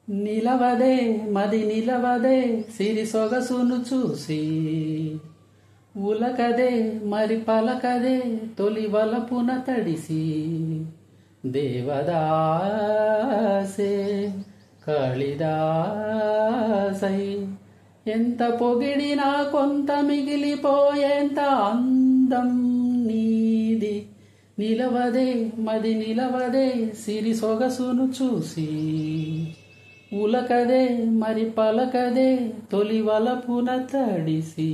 నిలవదే మది నిలవదే సిరి సొగసును చూసి ఉలకదే మరి పలకదే తొలి వలపున తడిసి దేవదాసే కాళిదాసై ఎంత పొగిడినా కొంత మిగిలిపోయేంత అందం నీది నిలవదే మది నిలవదే సిరి సొగసును చూసి ఉలకదే మరి పలకదే తొలి వలపున తడిసి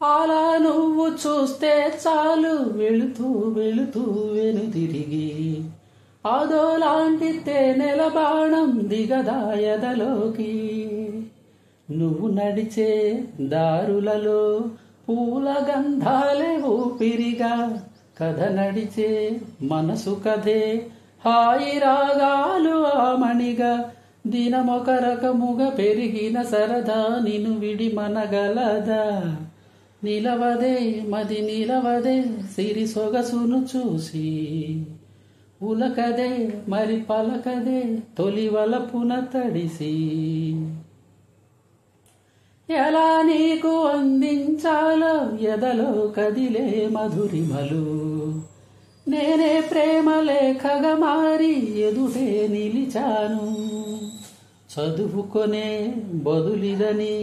అలా నువ్వు చూస్తే చాలు వెళుతూ వెళుతూ వెనుదిరిగి అదోలాంటి తేనెల బాణం దిగదాయదలోకి నువ్వు నడిచే దారులలో పూల గంధాలే ఊపిరిగా కథ నడిచే మనసు కథే హాయి రాగాలు ఆమణిగా దినమొక రకముగా పెరిగిన సరదా నిన్ను విడి మనగలదా నిలవదే మది నిలవదే సిరి సొగసును చూసి ఉలకదే మరి పలకదే తొలి వలపున తడిసి ఎలా నీకు అందించాలో ఎదలో కదిలే మధురిమలు నేనే ప్రేమ లేఖగా మారి ఎదుటే నిలిచాను చదువుకొనే బదులిదని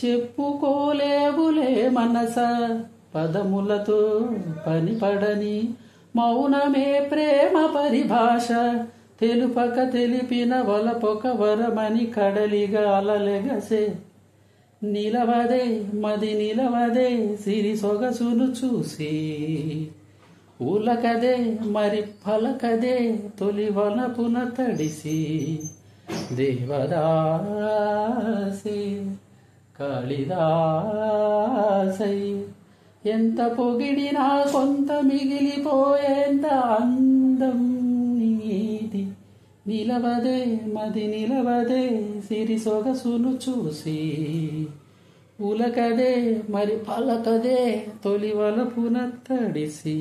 చెప్పుకోలేవులే మనస పదములతో పనిపడని మౌనమే ప్రేమ పరిభాష తెలుపక తెలిపిన వలపొక వరమని కడలిగా అలలెగసే నిలవదే మది నిలవదే సిరి సొగసును చూసి ఉలకదే మరి పలకదే తొలి వలపున తడిసి దేవదాసే కాళిదాసై ఎంత పొగిడినా కొంత మిగిలిపోయేంత అందం నీది నిలవదే మది నిలవదే సిరి సొగసును చూసి ఉలకదే మరి పలకదే తొలి వలపున తడిసి